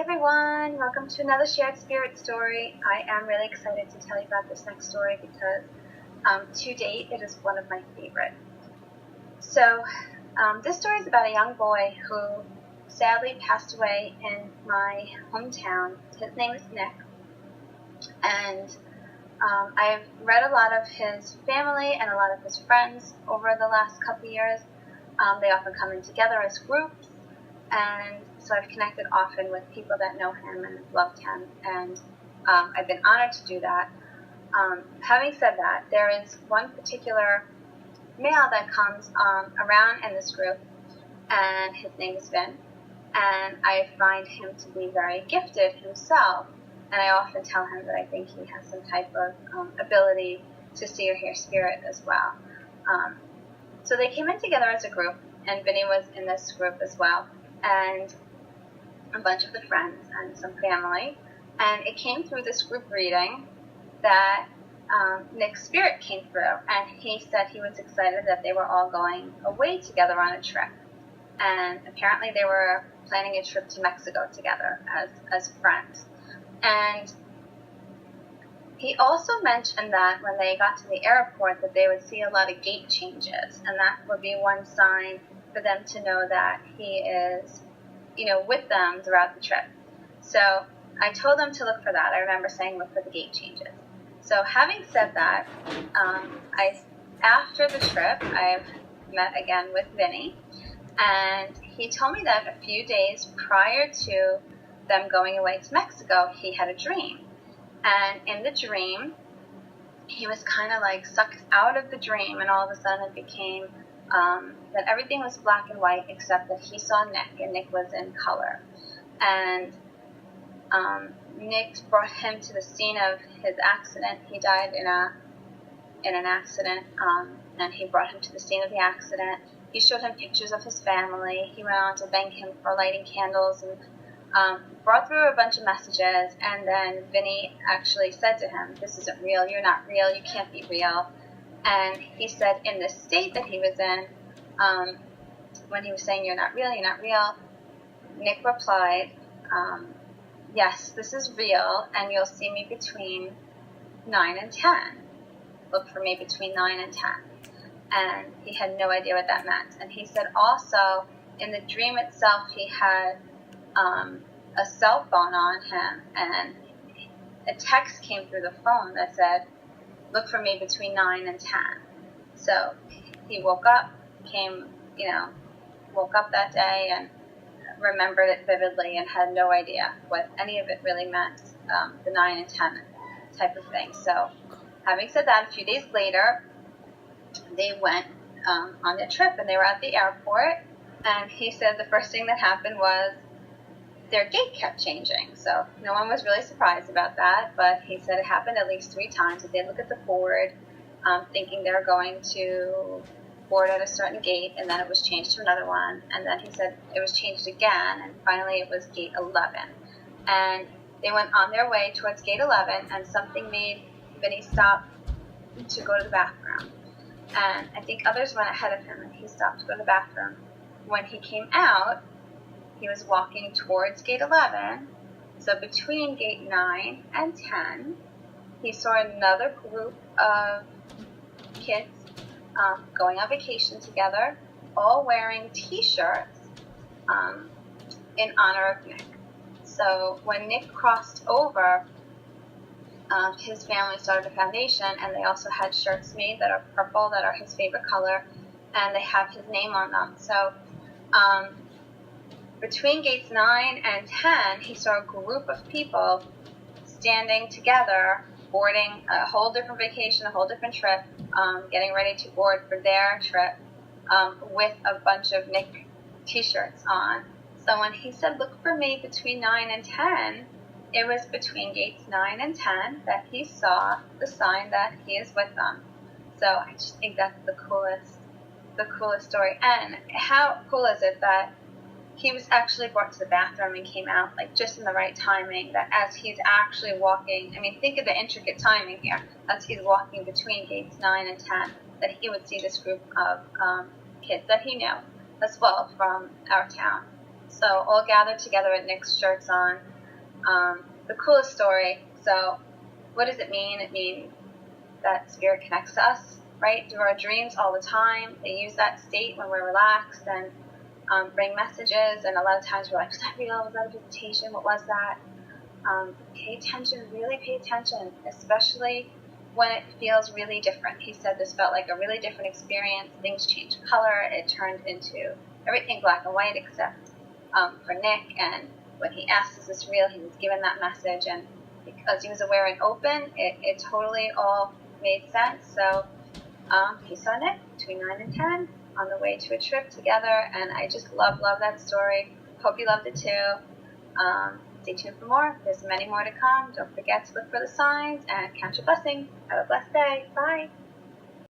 everyone, welcome to another Shared Spirit story. I am really excited to tell you about this next story because to date it is one of my favorite. So this story is about a young boy who sadly passed away in my hometown. His name is Nick, and I've read a lot of his family and a lot of his friends over the last couple years. They often come in together as groups, and so I've connected often with people that know him and have loved him, and I've been honored to do that. Having said that, there is one particular male that comes around in this group, and his name is Vin, and I find him to be very gifted himself, and I often tell him that I think he has some type of ability to see or hear spirit as well. So they came in together as a group, and Vinny was in this group as well, and a bunch of the friends and some family, and it came through this group reading that Nick's spirit came through, and he said he was excited that they were all going away together on a trip, and apparently they were planning a trip to Mexico together as friends. And he also mentioned that when they got to the airport that they would see a lot of gate changes, and that would be one sign for them to know that he is, with them throughout the trip. So I told them to look for that. I remember saying look for the gate changes. So having said that, after the trip, I've met again with Vinny, and he told me that a few days prior to them going away to Mexico, he had a dream. And in the dream, he was kind of like sucked out of the dream, and all of a sudden it became that everything was black and white except that he saw Nick, and Nick was in color. And Nick brought him to the scene of his accident. He died in an accident, and he brought him to the scene of the accident. He showed him pictures of his family. He went on to thank him for lighting candles, and brought through a bunch of messages. And then Vinny actually said to him, "This isn't real. You're not real. You can't be real." And he said in the state that he was in, when he was saying, "You're not real, you're not real," Nick replied, "Yes, this is real, and you'll see me between 9 and 10. Look for me between 9 and 10. And he had no idea what that meant. And he said also, in the dream itself, he had a cell phone on him, and a text came through the phone that said, "Look for me between 9 and 10. So he woke up that day and remembered it vividly and had no idea what any of it really meant, the 9 and 10 type of thing. So having said that, a few days later, they went on their trip, and they were at the airport, and he said the first thing that happened was their gate kept changing. So no one was really surprised about that, but he said it happened at least 3 times. That they look at the board, thinking they're going to board at a certain gate, and then it was changed to another one, and then he said it was changed again, and finally it was gate 11. And they went on their way towards gate 11, and something made Vinny stop to go to the bathroom. And I think others went ahead of him, and he stopped to go to the bathroom. When he came out, he was walking towards gate 11, so between gate 9 and 10, he saw another group of kids going on vacation together, all wearing t-shirts in honor of Nick. So when Nick crossed over, his family started a foundation, and they also had shirts made that are purple, that are his favorite color, and they have his name on them. So between gates 9 and 10, he saw a group of people standing together, boarding a whole different vacation, a whole different trip, getting ready to board for their trip, with a bunch of Nick t-shirts on. So when he said, "Look for me between 9 and 10, it was between gates 9 and 10 that he saw the sign that he is with them. So I just think that's the coolest story. And how cool is it that he was actually brought to the bathroom and came out like just in the right timing, that as he's actually walking, I mean, think of the intricate timing here, as he's walking between gates 9 and 10, that he would see this group of kids that he knew as well from our town. So all gathered together at Nick's Shirts On. The coolest story. So what does it mean? It means that spirit connects to us, right, through our dreams all the time. They use that state when we're relaxed and bring messages. And a lot of times we're like, was that real? Was that a visitation? What was that? Pay attention, really pay attention, especially when it feels really different. He said this felt like a really different experience. Things changed color. It turned into everything black and white except for Nick. And when he asked, is this real, he was given that message. And because he was aware and open, it totally all made sense. So he saw Nick between 9 and 10 on the way to a trip together. And I just love that story. Hope you loved it too. Stay tuned for more. There's many more to come. Don't forget to look for the signs and count your blessings. Have a blessed day. Bye.